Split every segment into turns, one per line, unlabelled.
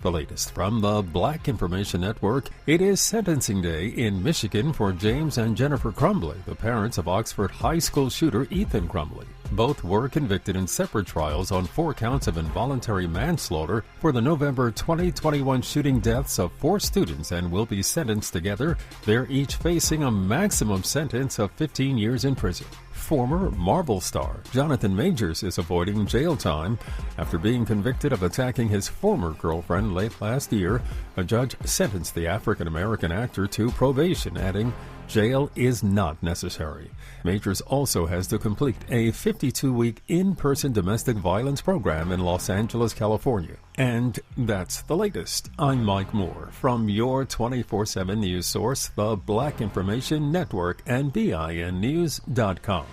The latest from the Black Information Network. It is sentencing day in Michigan for James and Jennifer Crumbley, the parents of Oxford High School shooter Ethan Crumbley. Both were convicted in separate trials on 4 counts of involuntary manslaughter for the November 2021 shooting deaths of 4 students and will be sentenced together. They're each facing a maximum sentence of 15 years in prison. Former Marvel star Jonathan Majors is avoiding jail time after being convicted of attacking his former girlfriend late last year. A judge sentenced the African-American actor to probation, adding, "Jail is not necessary." Majors also has to complete a 52-week in-person domestic violence program in Los Angeles, California. And that's the latest. I'm Mike Moore from your 24/7 news source, the Black Information Network, and BINnews.com.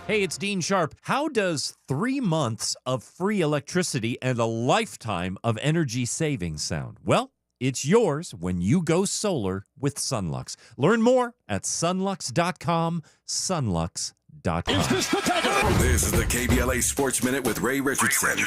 Hey, it's Dean Sharp. How does 3 months of free electricity and a lifetime of energy savings sound? Well, it's yours when you go solar with Sunlux. Learn more at sunlux.com, sunlux.com.
This is the KBLA Sports Minute with Ray Richardson.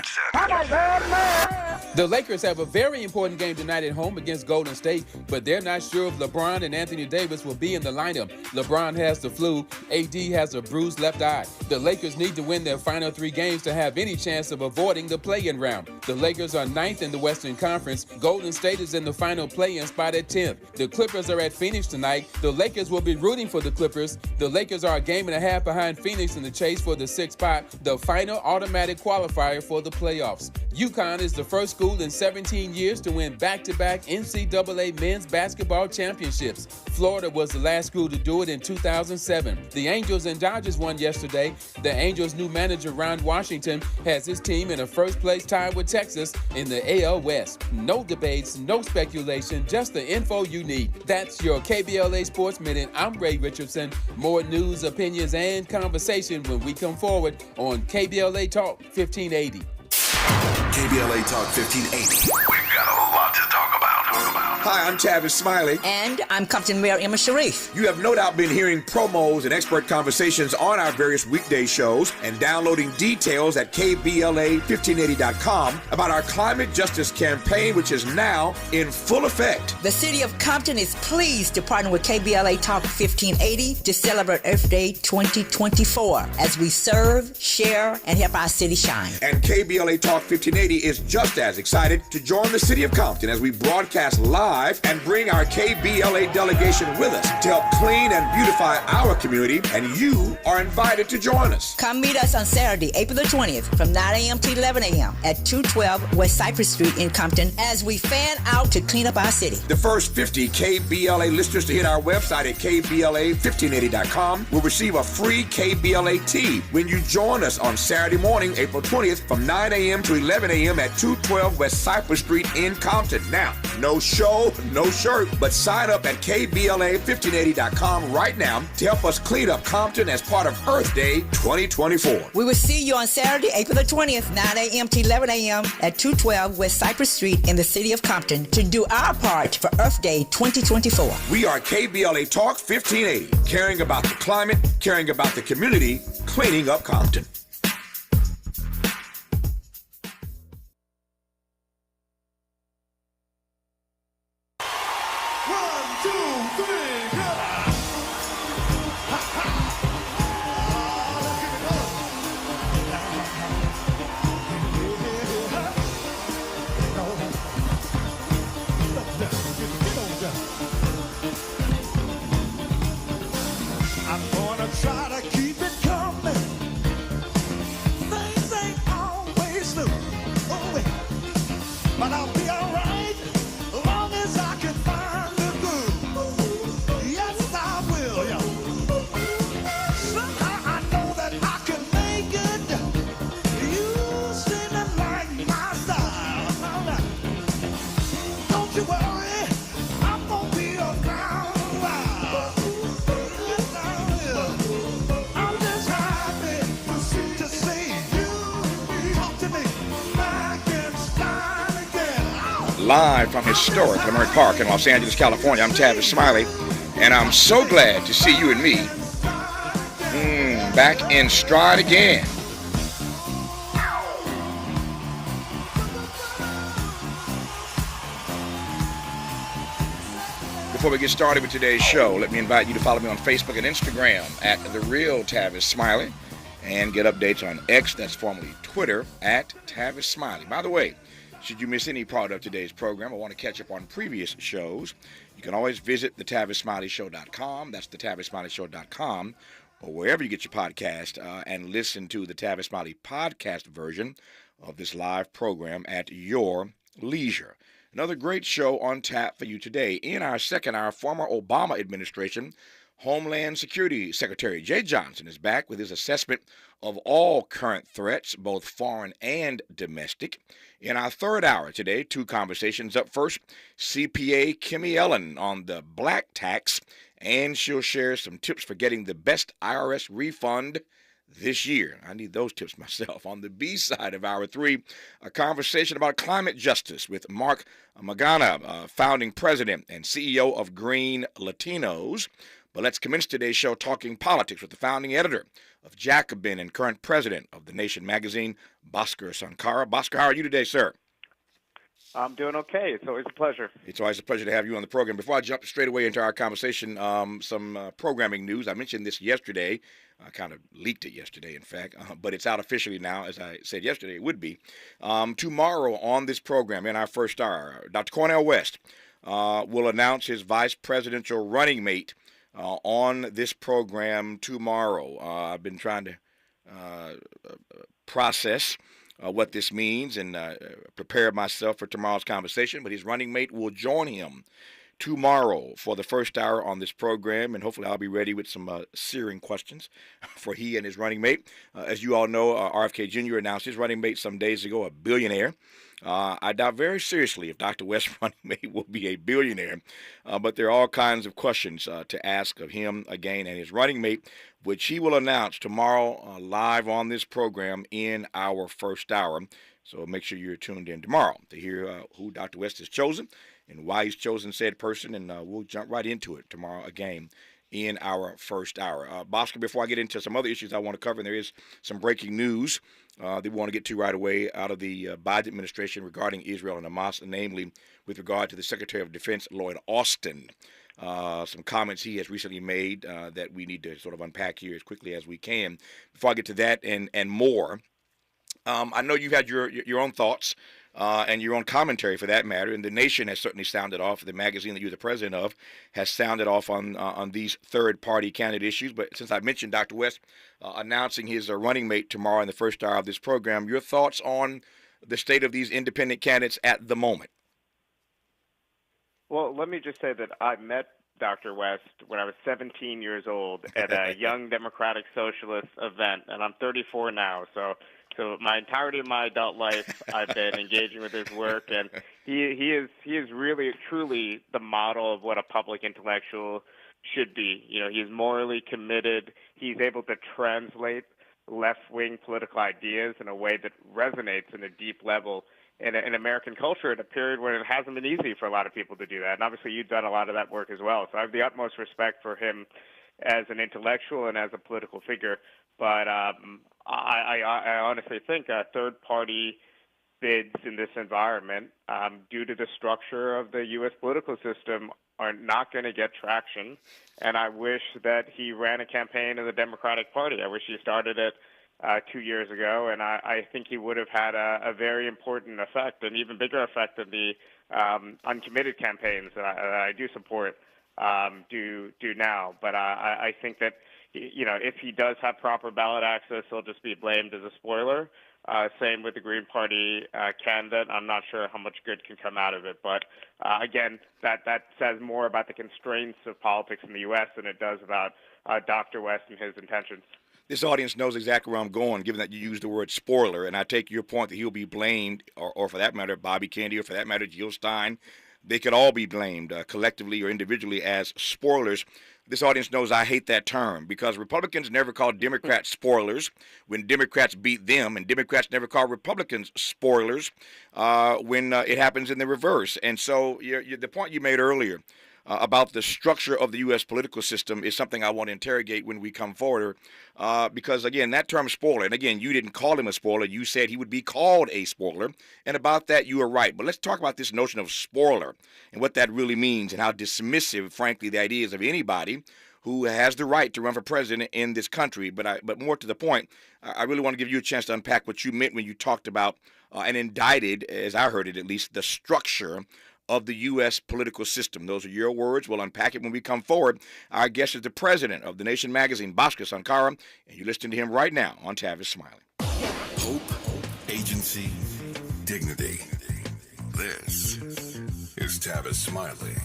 The Lakers have a very important game tonight at home against Golden State, but they're not sure if LeBron and Anthony Davis will be in the lineup. LeBron has the flu. AD has a bruised left eye. The Lakers need to win their final 3 games to have any chance of avoiding the play-in round. The Lakers are 9th in the Western Conference. Golden State is in the final play-in spot at 10th. The Clippers are at Phoenix tonight. The Lakers will be rooting for the Clippers. The Lakers are a game and a half behind Phoenix in the chase for the 6th spot, the final automatic qualifier for the playoffs. UConn is the first school in 17 years to win back-to-back NCAA men's basketball championships. Florida was the last school to do it in 2007. The Angels and Dodgers won yesterday. The Angels' new manager, Ron Washington, has his team in a first-place tie with Texas in the AL West. No debates, no speculation, just the info you need. That's your KBLA Sports Minute. I'm Ray Richardson. More news, opinions, and conversation when we come forward on KBLA Talk 1580.
KBLA Talk 1580. We've got a lot to talk about.
Hi, I'm Tavis Smiley.
And I'm Compton Mayor Emma Sharif.
You have no doubt been hearing promos and expert conversations on our various weekday shows and downloading details at KBLA1580.com about our climate justice campaign, which is now in full effect.
The city of Compton is pleased to partner with KBLA Talk 1580 to celebrate Earth Day 2024 as we serve, share, and help our city shine.
And KBLA Talk 1580 is just as excited to join the city of Compton as we broadcast live and bring our KBLA delegation with us to help clean and beautify our community, and you are invited to join us.
Come meet us on Saturday, April the 20th from 9 a.m. to 11 a.m. at 212 West Cypress Street in Compton as we fan out to clean up our city.
The first 50 KBLA listeners to hit our website at KBLA1580.com will receive a free KBLA tee when you join us on Saturday morning, April 20th from 9 a.m. to 11 a.m. at 212 West Cypress Street in Compton. Now, no show, no shirt, but sign up at KBLA1580.com right now to help us clean up Compton as part of Earth Day 2024.
We will see you on Saturday, April the 20th, 9 a.m. to 11 a.m. at 212 West Cypress Street in the city of Compton to do our part for Earth Day 2024.
We are KBLA Talk 1580, caring about the climate, caring about the community, cleaning up Compton. Live from historic Leimert Park in Los Angeles, California, I'm Tavis Smiley, and I'm so glad to see you and me back in stride again. before we get started with today's show, let me invite you to follow me on Facebook and Instagram at The Real Tavis Smiley and get updates on X, that's formerly Twitter, at Tavis Smiley. By the way, should you miss any part of today's program or want to catch up on previous shows, you can always visit thetavisSmileyShow.com. That's thetavisSmileyShow.com, or wherever you get your podcast, and listen to the Tavis Smiley podcast version of this live program at your leisure. Another great show on tap for you today. In our second hour, former Obama administration Homeland Security Secretary Jay Johnson is back with his assessment of all current threats, both foreign and domestic. In our third hour today, two conversations. Up first, CPA Kimmy Ellen on the black tax, and she'll share some tips for getting the best IRS refund this year. I need those tips myself. On the B side of hour three, a conversation about climate justice with Mark Magana, founding president and CEO of Green Latinos. But let's commence today's show talking politics with the founding editor of Jacobin and current president of The Nation magazine, Bhaskar Sunkara. Bhaskar, how are you today, sir?
I'm doing okay. It's always a pleasure.
It's always a pleasure to have you on the program. Before I jump straight away into our conversation, some programming news. I mentioned this yesterday. I kind of leaked it yesterday, in fact, but it's out officially now, as I said yesterday it would be. Tomorrow on this program, in our first hour, Dr. Cornel West will announce his vice presidential running mate on this program tomorrow. I've been trying to process what this means and prepare myself for tomorrow's conversation, but his running mate will join him tomorrow for the first hour on this program, and hopefully I'll be ready with some searing questions for he and his running mate. As you all know, RFK Jr. announced his running mate some days ago, a billionaire. I doubt very seriously if Dr. West's running mate will be a billionaire, but there are all kinds of questions to ask of him again and his running mate, which he will announce tomorrow live on this program in our first hour. So make sure you're tuned in tomorrow to hear who Dr. West has chosen and why he's chosen said person, and we'll jump right into it tomorrow again in our first hour. Bhaskar, before I get into some other issues I want to cover, and there is some breaking news that we want to get to right away out of the Biden administration regarding Israel and Hamas, namely with regard to the Secretary of Defense, Lloyd Austin. Some comments he has recently made that we need to sort of unpack here as quickly as we can. Before I get to that and more, I know you've had your own thoughts and your own commentary for that matter, and The Nation has certainly sounded off. The magazine that you're the president of has sounded off on these third-party candidate issues. But since I mentioned Dr. West announcing his running mate tomorrow in the first hour of this program, your thoughts on the state of these independent candidates at the moment?
Well, let me just say that I met Dr. West when I was 17 years old at a Young Democratic Socialist event, and I'm 34 now, so my entirety of my adult life, I've been engaging with his work, and he is really, truly the model of what a public intellectual should be. You know, he's morally committed. He's able to translate left-wing political ideas in a way that resonates in a deep level in American culture at a period when it hasn't been easy for a lot of people to do that. And obviously, you've done a lot of that work as well. So I have the utmost respect for him as an intellectual and as a political figure. But I honestly think third-party bids in this environment, due to the structure of the U.S. political system, are not going to get traction. And I wish that he ran a campaign in the Democratic Party. I wish he started it 2 years ago, and I think he would have had a very important effect, an even bigger effect than the uncommitted campaigns that I do support do now. But I think that, you know, if he does have proper ballot access, he'll just be blamed as a spoiler. Same with the Green Party candidate. I'm not sure how much good can come out of it. But again, that says more about the constraints of politics in the U.S. than it does about Dr. West and his intentions.
This audience knows exactly where I'm going, given that you used the word spoiler, and I take your point that he'll be blamed, or for that matter, Bobby Kennedy, or for that matter, Jill Stein. They could all be blamed collectively or individually as spoilers. This audience knows I hate that term because Republicans never call Democrats spoilers when Democrats beat them, and Democrats never call Republicans spoilers when it happens in the reverse. And so the point you made earlier about the structure of the U.S. political system is something I want to interrogate when we come forward. Because, again, that term spoiler, and again, you didn't call him a spoiler. You said he would be called a spoiler. And about that, you are right. But let's talk about this notion of spoiler and what that really means and how dismissive, frankly, the idea is of anybody who has the right to run for president in this country. But more to the point, I really want to give you a chance to unpack what you meant when you talked about and indicted, as I heard it at least, the structure of the U.S. political system. Those are your words. We'll unpack it when we come forward. Our guest is the president of The Nation magazine, Bhaskar Sunkara, and you're listening to him right now on Tavis Smiley.
Hope, agency, dignity. This is Tavis Smiley.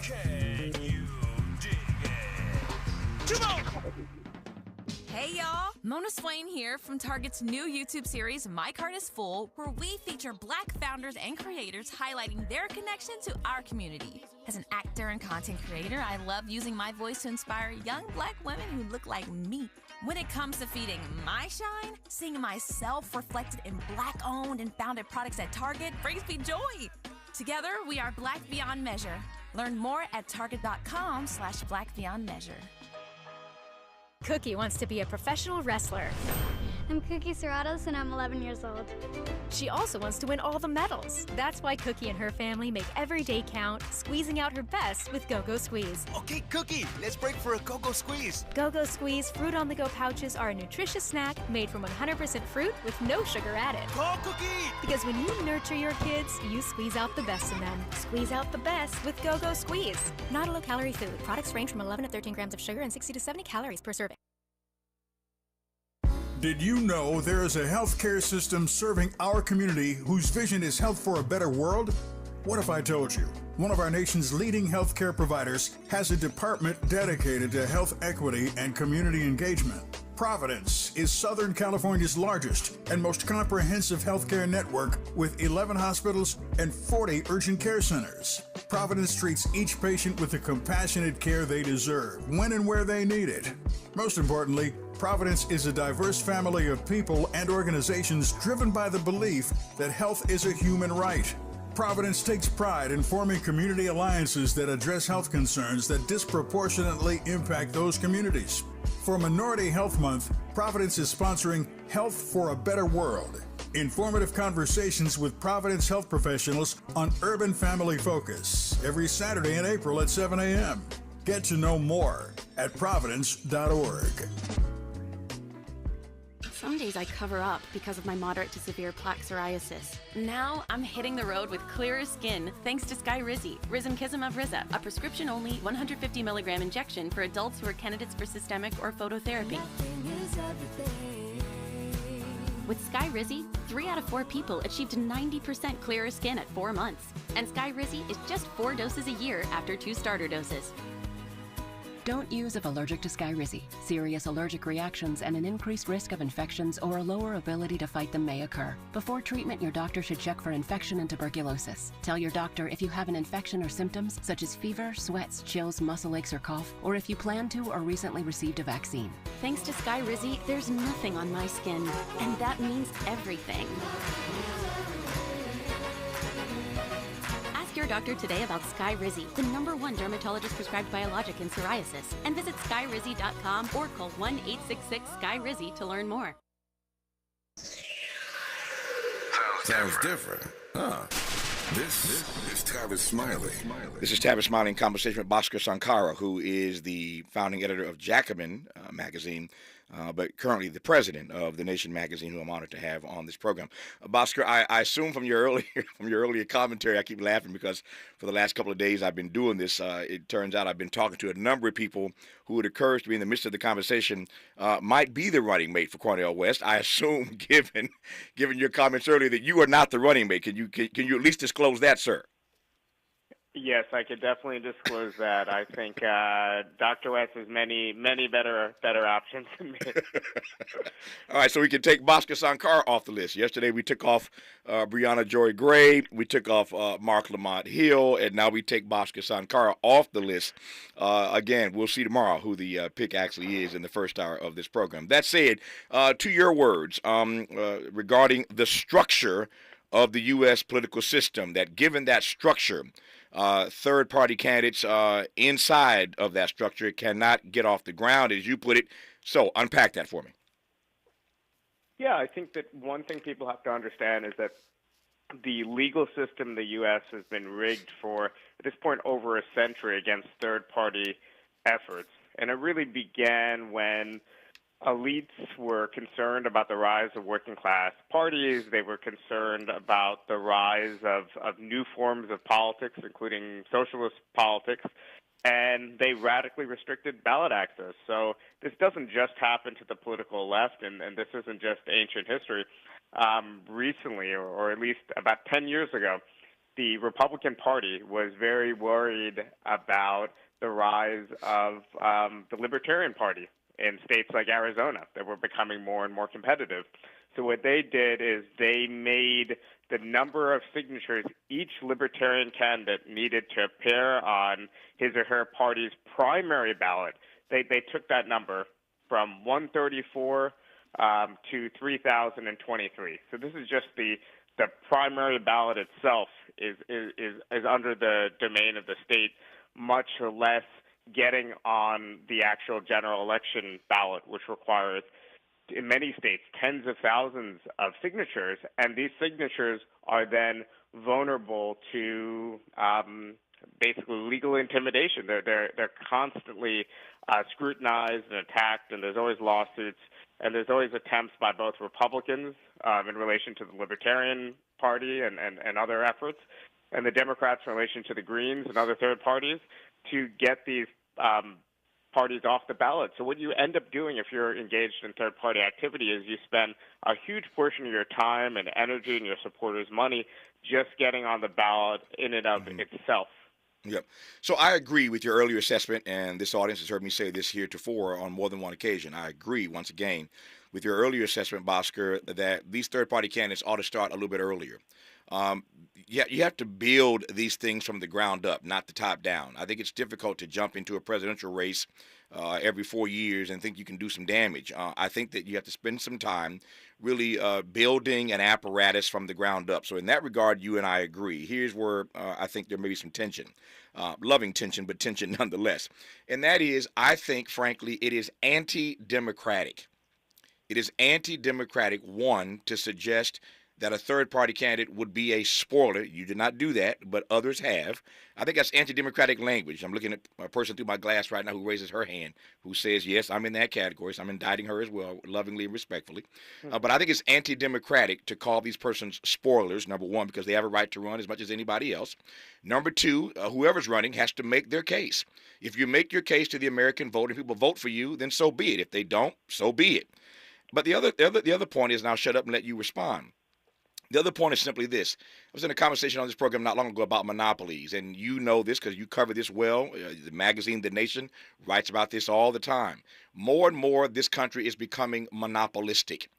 Hey y'all, Mona Swain here from Target's new YouTube series, My Cart is Full, where we feature Black founders and creators highlighting their connection to our community. As an actor and content creator, I love using my voice to inspire young Black women who look like me. When it comes to feeding my shine, seeing myself reflected in Black-owned and founded products at Target brings me joy. Together, we are Black Beyond Measure. Learn more at target.com/Black Beyond Measure.
Cookie wants to be a professional wrestler.
I'm Cookie Serratos and I'm 11 years old.
She also wants to win all the medals. That's why Cookie and her family make every day count, squeezing out her best with Go-Go Squeeze.
Okay, Cookie, let's break for a Go-Go Squeeze.
Go-Go Squeeze Fruit on the Go pouches are a nutritious snack made from 100% fruit with no sugar added.
Go, Cookie!
Because when you nurture your kids, you squeeze out the best in them. Squeeze out the best with Go-Go Squeeze. Not a low-calorie food. Products range from 11 to 13 grams of sugar and 60 to 70 calories per serving.
Did you know there is a healthcare system serving our community whose vision is health for a better world? What if I told you one of our nation's leading healthcare providers has a department dedicated to health equity and community engagement? Providence is Southern California's largest and most comprehensive healthcare network with 11 hospitals and 40 urgent care centers. Providence treats each patient with the compassionate care they deserve, when and where they need it. Most importantly, Providence is a diverse family of people and organizations driven by the belief that health is a human right. Providence takes pride in forming community alliances that address health concerns that disproportionately impact those communities. For Minority Health Month, Providence is sponsoring Health for a Better World. Informative conversations with Providence health professionals on Urban Family Focus every Saturday in April at 7 a.m. Get to know more at providence.org.
Some days I cover up because of my moderate to severe plaque psoriasis. Now I'm hitting the road with clearer skin thanks to Skyrizi, Risankizumab Riza, a prescription-only 150 milligram injection for adults who are candidates for systemic or phototherapy. With Skyrizi, 3 out of 4 people achieved 90% clearer skin at 4 months. And Skyrizi is just 4 doses a year after 2 starter doses.
Don't use if allergic to Skyrizi. Serious allergic reactions and an increased risk of infections or a lower ability to fight them may occur. Before treatment, your doctor should check for infection and tuberculosis. Tell your doctor if you have an infection or symptoms such as fever, sweats, chills, muscle aches, or cough, or if you plan to or recently received a vaccine.
Thanks to Skyrizi, there's nothing on my skin, and that means everything. Ask your doctor today about Skyrizi, the #1 dermatologist prescribed biologic in psoriasis, and visit skyrizi.com or call 1-866-SKY-RIZZI to learn more.
Sounds different, huh? This is Tavis Smiley.
This is Tavis Smiley in conversation with Bhaskar Sunkara, who is the founding editor of Jacobin magazine, but currently the president of The Nation magazine, who I'm honored to have on this program. Bhaskar, I assume from your earlier commentary, I keep laughing because for the last couple of days I've been doing this. It turns out I've been talking to a number of people who it occurs to me in the midst of the conversation might be the running mate for Cornel West. I assume, given your comments earlier, that you are not the running mate. Can you at least disclose that, sir?
Yes, I could definitely disclose that. I think Dr. West has many better options than me.
All right, so we can take Bhaskar Sunkara off the list. Yesterday we took off Brianna Joy Gray, we took off Mark Lamont Hill, and now we take Bhaskar Sunkara off the list. Again, we'll see tomorrow who the pick actually is in the first hour of this program. That said, to your words regarding the structure of the U.S. political system, that given that structure, third-party candidates inside of that structure cannot get off the ground, as you put it. So unpack that for me.
Yeah, I think that one thing people have to understand is that the legal system in the U.S. has been rigged for, at this point, over a century against third-party efforts. And it really began when elites were concerned about the rise of working-class parties. They were concerned about the rise of new forms of politics, including socialist politics, and they radically restricted ballot access. So this doesn't just happen to the political left, and this isn't just ancient history. Recently, or at least about 10 years ago, the Republican Party was very worried about the rise of the Libertarian Party in states like Arizona that were becoming more and more competitive. So what they did is they made the number of signatures each Libertarian candidate needed to appear on his or her party's primary ballot. They took that number from 134 to 3,023. So this is just the primary ballot itself is under the domain of the state, much less getting on the actual general election ballot, which requires, in many states, tens of thousands of signatures, and these signatures are then vulnerable to basically legal intimidation. They're constantly scrutinized and attacked, and there's always lawsuits, and there's always attempts by both Republicans in relation to the Libertarian Party and other efforts, and the Democrats in relation to the Greens and other third parties to get these parties off the ballot. So what you end up doing if you're engaged in third-party activity is you spend a huge portion of your time and energy and your supporters' money just getting on the ballot in and of itself.
Yep. So I agree with your earlier assessment, and this audience has heard me say this heretofore on more than one occasion. I agree, once again, with your earlier assessment, Bhaskar, that these third-party candidates ought to start a little bit earlier. You have to build these things from the ground up, not the top down. I think it's difficult to jump into a presidential race every 4 years and think you can do some damage. I think that you have to spend some time really building an apparatus from the ground up. So in that regard, you and I agree. Here's where I think there may be some tension, loving tension, but tension nonetheless. And that is, I think, frankly, it is anti-democratic. It is anti-democratic, one, to suggest that a third-party candidate would be a spoiler. You did not do that, but others have. I think that's anti-democratic language. I'm looking at a person through my glass right now who raises her hand, who says, yes, I'm in that category, so I'm indicting her as well, lovingly and respectfully. But I think it's anti-democratic to call these persons spoilers, number one, because they have a right to run as much as anybody else. Number two, whoever's running has to make their case. If you make your case to the American vote and people vote for you, then so be it. If they don't, so be it. But the other point is, and I'll shut up and let you respond. The other point is simply this. I was in a conversation on this program not long ago about monopolies, and you know this because you cover this well. The magazine The Nation writes about this all the time. More and more, this country is becoming monopolistic.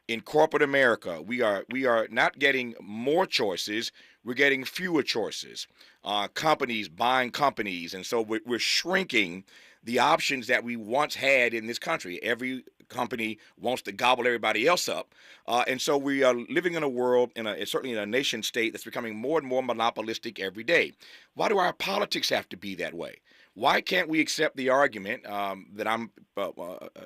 In corporate America, we are not getting more choices. We're getting fewer choices. Companies buying companies, and so we're shrinking the options that we once had in this country. Every company wants to gobble everybody else up. And so we are living in a world, certainly in a nation state, that's becoming more and more monopolistic every day. Why do our politics have to be that way? Why can't we accept the argument that I'm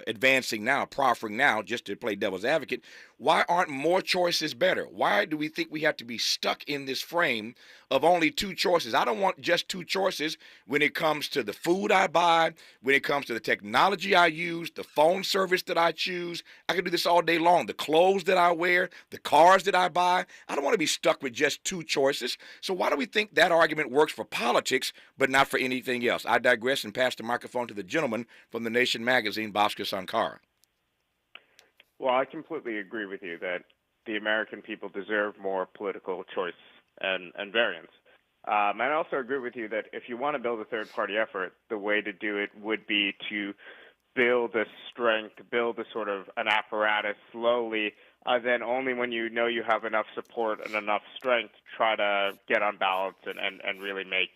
advancing now, proffering now, just to play devil's advocate? Why aren't more choices better? Why do we think we have to be stuck in this frame of only two choices? I don't want just two choices when it comes to the food I buy, when it comes to the technology I use, the phone service that I choose. I can do this all day long. The clothes that I wear, the cars that I buy. I don't want to be stuck with just two choices. So why do we think that argument works for politics but not for anything else? I digress and pass the microphone to the gentleman from The Nation magazine, Bhaskar Sunkara.
Well, I completely agree with you that the American people deserve more political choice and variance. And I also agree with you that if you want to build a third-party effort, the way to do it would be to build a strength, build a sort of an apparatus slowly, then only when you know you have enough support and enough strength, try to get on ballots and really make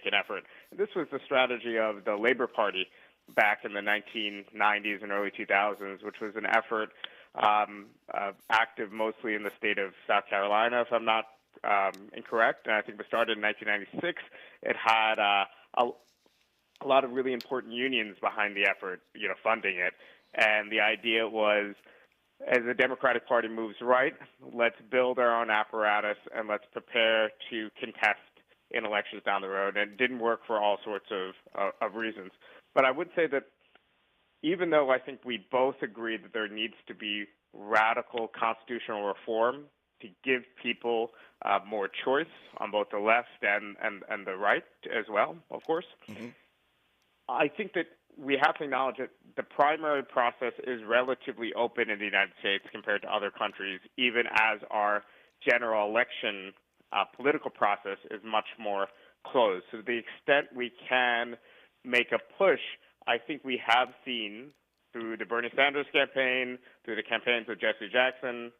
an effort. This was the strategy of the Labor Party back in the 1990s and early 2000s, which was an effort active mostly in the state of South Carolina, if I'm not incorrect. And I think it was started in 1996. It had a lot of really important unions behind the effort, funding it. And the idea was, as the Democratic Party moves right, let's build our own apparatus and let's prepare to contest in elections down the road. And it didn't work for all sorts of reasons. But I would say that even though I think we both agree that there needs to be radical constitutional reform to give people more choice on both the left and the right as well, of course, I think that we have to acknowledge that the primary process is relatively open in the United States compared to other countries, even as our general election political process is much more closed. So to the extent we can make a push, I think we have seen through the Bernie Sanders campaign, through the campaigns of Jesse Jackson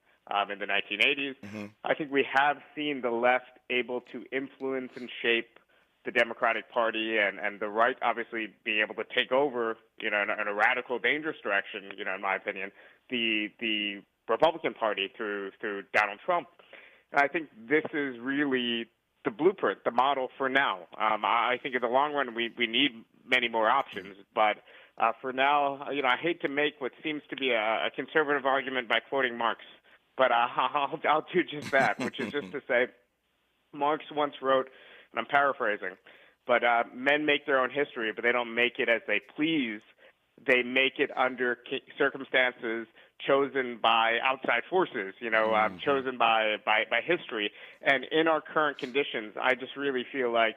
in the 1980s, I think we have seen the left able to influence and shape the Democratic Party and the right obviously being able to take over, in a radical, dangerous direction, in my opinion, the Republican Party through Donald Trump. And I think this is really the blueprint, the model for now. I think in the long run we need many more options, but for now, I hate to make what seems to be a conservative argument by quoting Marx, but I'll do just that, which is just to say Marx once wrote, and I'm paraphrasing, but men make their own history, but they don't make it as they please. They make it under circumstances chosen by outside forces, chosen by history. And in our current conditions, I just really feel like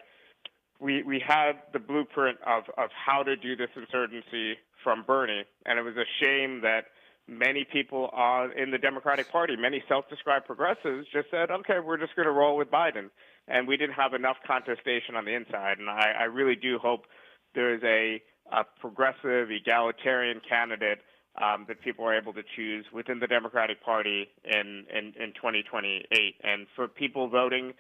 we have the blueprint of how to do this insurgency from Bernie, and it was a shame that many people in the Democratic Party, many self-described progressives, just said, okay, we're just going to roll with Biden. And we didn't have enough contestation on the inside. And I really do hope there is a progressive, egalitarian candidate that people are able to choose within the Democratic Party in 2028. And for people voting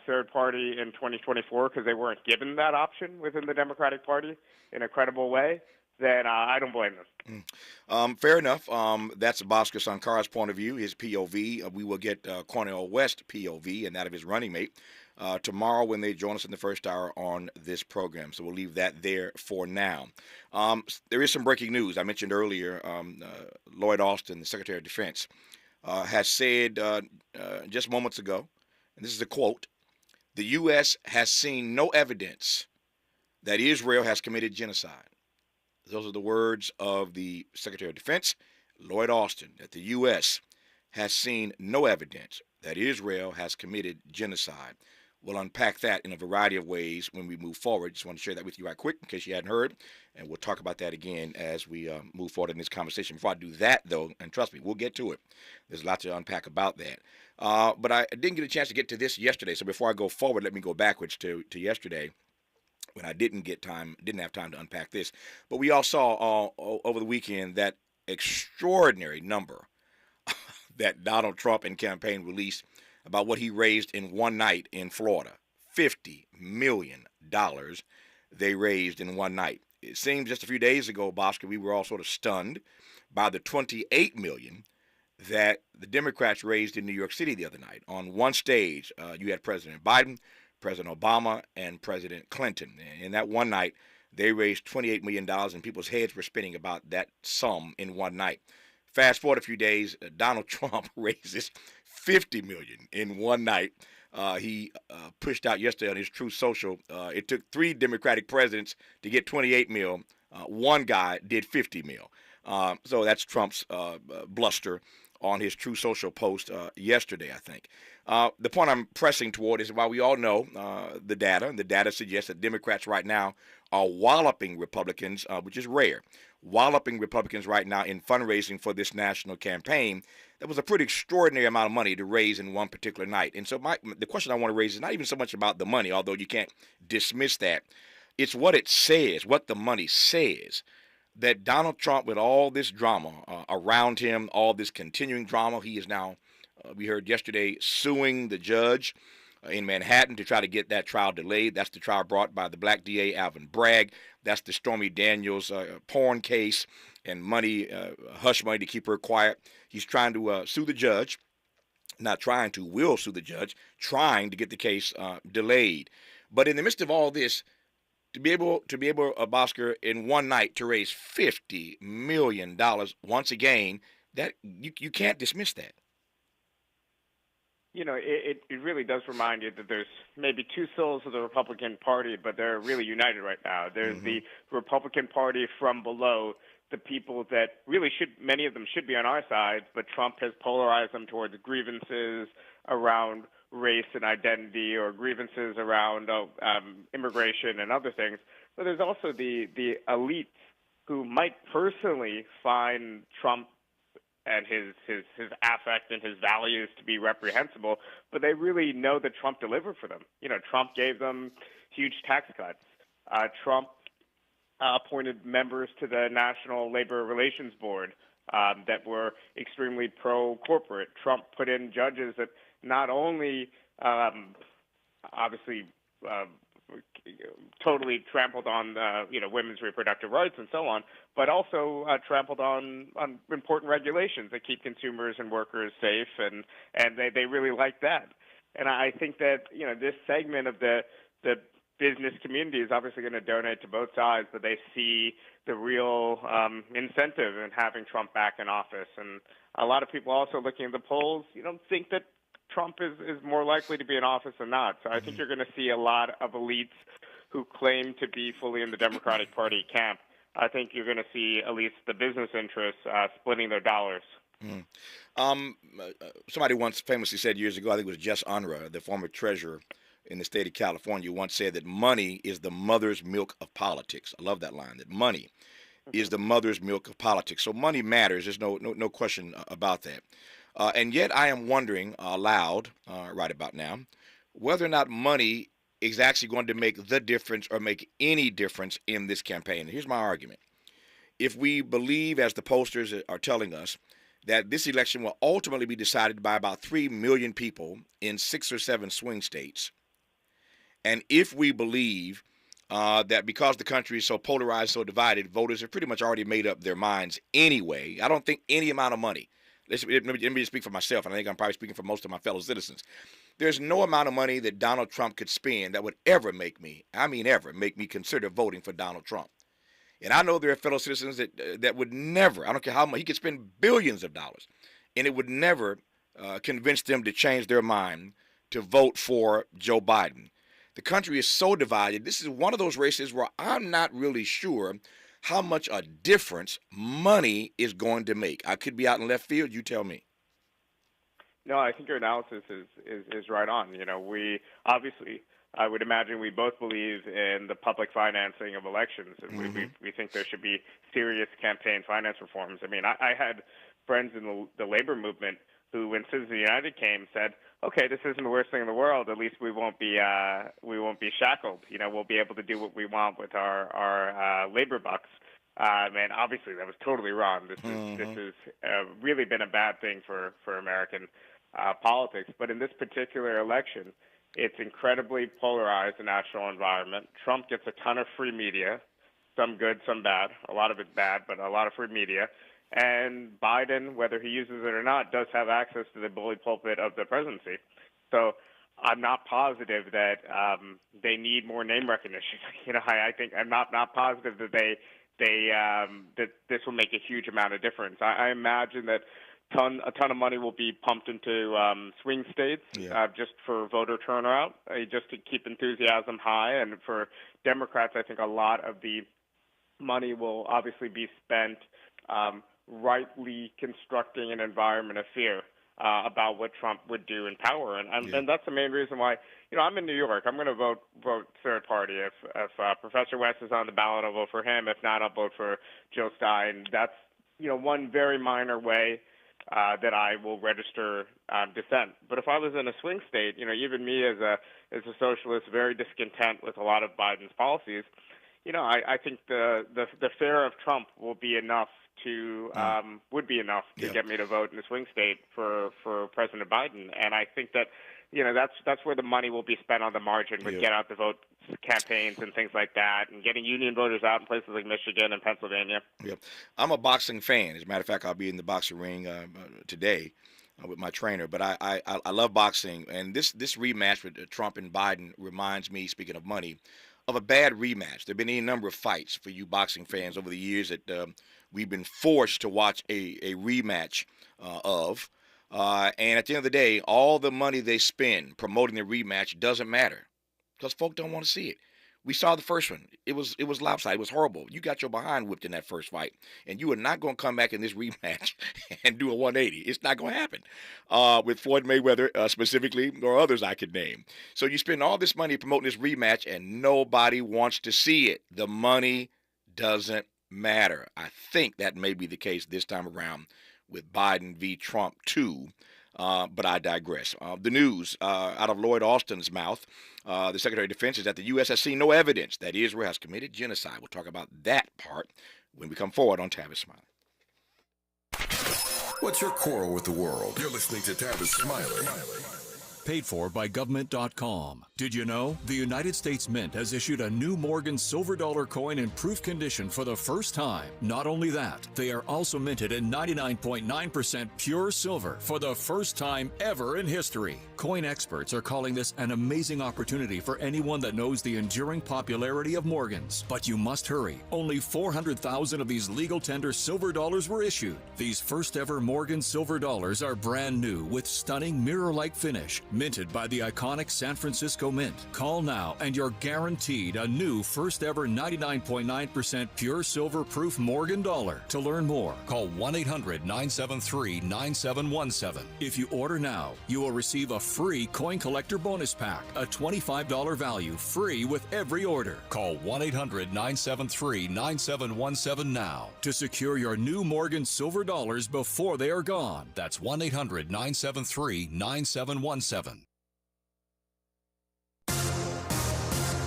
third party in 2024 because they weren't given that option within the Democratic Party in a credible way, then I don't blame them.
Fair enough. That's Bhaskar Sunkara's point of view, his POV. We will get Cornel West POV and that of his running mate tomorrow when they join us in the first hour on this program. So we'll leave that there for now. There is some breaking news. I mentioned earlier Lloyd Austin, the Secretary of Defense, has said just moments ago, and this is a quote, "The U.S. has seen no evidence that Israel has committed genocide." Those are the words of the Secretary of Defense, Lloyd Austin, that the U.S. has seen no evidence that Israel has committed genocide. We'll unpack that in a variety of ways when we move forward. Just want to share that with you right quick in case you hadn't heard, and we'll talk about that again as we move forward in this conversation. Before I do that, though, and trust me, we'll get to it. There's a lot to unpack about that. But I didn't get a chance to get to this yesterday, so before I go forward, let me go backwards to yesterday, when I didn't have time to unpack this. But we all saw over the weekend that extraordinary number that Donald Trump and campaign released about what he raised in one night in Florida. $50 million they raised in one night. It seems just a few days ago, Bhaskar, we were all sort of stunned by the $28 million that the Democrats raised in New York City the other night. On one stage, you had President Biden, President Obama, and President Clinton. In that one night, they raised $28 million, and people's heads were spinning about that sum in one night. Fast forward a few days, Donald Trump raises $50 million in one night. He pushed out yesterday on his Truth Social. It took 3 Democratic presidents to get $28 million. One guy did $50 million. So that's Trump's bluster on his Truth Social post yesterday, I think. The point I'm pressing toward is while we all know the data suggests that Democrats right now are walloping Republicans, which is rare, walloping Republicans right now in fundraising for this national campaign. That was a pretty extraordinary amount of money to raise in one particular night. And so the question I want to raise is not even so much about the money, although you can't dismiss that. It's what it says, what the money says, that Donald Trump, with all this drama around him, all this continuing drama, he is now, we heard yesterday, suing the judge in Manhattan to try to get that trial delayed. That's the trial brought by the black DA, Alvin Bragg. That's the Stormy Daniels porn case and money, hush money to keep her quiet. He's trying to sue the judge not trying to, will sue the judge, trying to get the case delayed. But in the midst of all this, to be able, Bhaskar, in one night to raise $50 million, once again, that you can't dismiss that.
You know, it really does remind you that there's maybe two souls of the Republican Party, but they're really united right now. There's the Republican Party from below, the people that really many of them should be on our side, but Trump has polarized them towards grievances around race and identity, or grievances around immigration and other things. But there's also the elites who might personally find Trump and his affect and his values to be reprehensible, but they really know that Trump delivered for them. You know, Trump gave them huge tax cuts. Trump appointed members to the National Labor Relations Board that were extremely pro-corporate. Trump put in judges that not only obviously totally trampled on women's reproductive rights and so on, but also trampled on important regulations that keep consumers and workers safe, and they really like that. And I think that this segment of the business community is obviously going to donate to both sides, but they see the real incentive in having Trump back in office. And a lot of people also looking at the polls, think that Trump is more likely to be in office than not. So I think you're going to see a lot of elites who claim to be fully in the Democratic Party camp. I think you're going to see at least the business interests splitting their dollars.
Somebody once famously said years ago, I think it was Jess Unruh, the former treasurer in the state of California, once said that money is the mother's milk of politics. I love that line, that money is the mother's milk of politics. So money matters. There's no question about that. And yet I am wondering aloud right about now whether or not money is actually going to make the difference or make any difference in this campaign. And here's my argument. If we believe, as the pollsters are telling us, that this election will ultimately be decided by about 3 million people in 6 or 7 swing states, and if we believe that because the country is so polarized, so divided, voters have pretty much already made up their minds anyway, I don't think any amount of money, let me just speak for myself, and I think I'm probably speaking for most of my fellow citizens, there's no amount of money that Donald Trump could spend that would ever make me consider voting for Donald Trump. And I know there are fellow citizens that would never, I don't care how much, he could spend billions of dollars, and it would never convince them to change their mind to vote for Joe Biden. The country is so divided. This is one of those races where I'm not really sure how much a difference money is going to make. I could be out in left field. You tell me.
No, I think your analysis is right on. We obviously, I would imagine we both believe in the public financing of elections, and we think there should be serious campaign finance reforms. I mean, I had friends in the labor movement who, when Citizens United came, said, "Okay, this isn't the worst thing in the world. At least we won't be shackled. We'll be able to do what we want with our labor bucks." And obviously, that was totally wrong. This has really been a bad thing for American politics. But in this particular election, it's incredibly polarized, the national environment. Trump gets a ton of free media, some good, some bad. A lot of it's bad, but a lot of free media. And Biden, whether he uses it or not, does have access to the bully pulpit of the presidency. So I'm not positive that they need more name recognition. I think I'm not positive that that this will make a huge amount of difference. I imagine that a ton of money will be pumped into swing states just for voter turnout, just to keep enthusiasm high. And for Democrats, I think a lot of the money will obviously be spent rightly constructing an environment of fear about what Trump would do in power. And that's the main reason why, I'm in New York. I'm going to vote third party. If Professor West is on the ballot, I'll vote for him. If not, I'll vote for Joe Stein. That's, one very minor way that I will register dissent. But if I was in a swing state, even me as a socialist, very discontent with a lot of Biden's policies, I think the fear of Trump will be enough to get me to vote in a swing state for President Biden. And I think that that's where the money will be spent on the margin with get out the vote campaigns and things like that, and getting union voters out in places like Michigan and Pennsylvania.
Yep. I'm a boxing fan. As a matter of fact, I'll be in the boxing ring today. with my trainer. But I love boxing, and this rematch with Trump and Biden reminds me, speaking of money, of a bad rematch. There have been any number of fights for you boxing fans over the years that we've been forced to watch a rematch of. And at the end of the day, all the money they spend promoting the rematch doesn't matter because folk don't want to see it. We saw the first one. It was lopsided. It was horrible. You got your behind whipped in that first fight, and you are not going to come back in this rematch and do a 180. It's not going to happen with Floyd Mayweather specifically, or others I could name. So you spend all this money promoting this rematch, and nobody wants to see it. The money doesn't matter. I think that may be the case this time around with Biden v. Trump too. But I digress. The news out of Lloyd Austin's mouth, the Secretary of Defense, is that the U.S. has seen no evidence that Israel has committed genocide. We'll talk about that part when we come forward on Tavis Smiley.
What's your quarrel with the world? You're listening to Tavis Smiley.
Paid for by government.com. Did you know? The United States Mint has issued a new Morgan silver dollar coin in proof condition for the first time. Not only that, they are also minted in 99.9% pure silver for the first time ever in history. Coin experts are calling this an amazing opportunity for anyone that knows the enduring popularity of Morgans. But you must hurry. Only 400,000 of these legal tender silver dollars were issued. These first ever Morgan silver dollars are brand new with stunning mirror-like finish, minted by the iconic San Francisco Mint. Call now and you're guaranteed a new first ever 99.9% pure silver proof Morgan dollar. To learn more, call 1-800-973-9717. If you order now, you will receive a free coin collector bonus pack, a $25 value, free with every order. Call 1-800-973-9717 now to secure your new Morgan silver dollars before they are gone. That's 1-800-973-9717.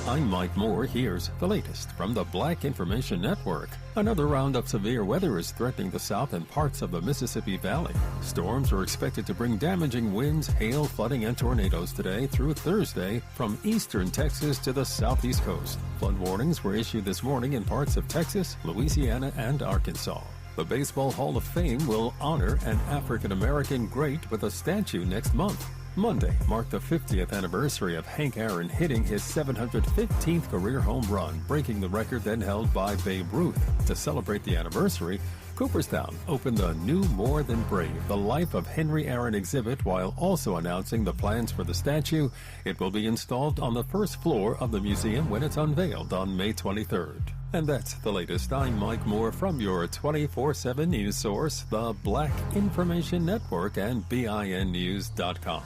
I'm Mike Moore. Here's the latest from the Black Information Network. Another round of severe weather is threatening the south and parts of the Mississippi Valley. Storms are expected to bring damaging winds, hail, flooding, and tornadoes today through Thursday from eastern Texas to the southeast coast. Flood warnings were issued this morning in parts of Texas, Louisiana, and Arkansas. The Baseball Hall of Fame will honor an African-American great with a statue next month. Monday marked the 50th anniversary of Hank Aaron hitting his 715th career home run, breaking the record then held by Babe Ruth. To celebrate the anniversary, Cooperstown opened the new More Than Brave, the Life of Henry Aaron exhibit, while also announcing the plans for the statue. It will be installed on the first floor of the museum when it's unveiled on May 23rd. And that's the latest. I'm Mike Moore from your 24/7 news source, the Black Information Network, and BINnews.com.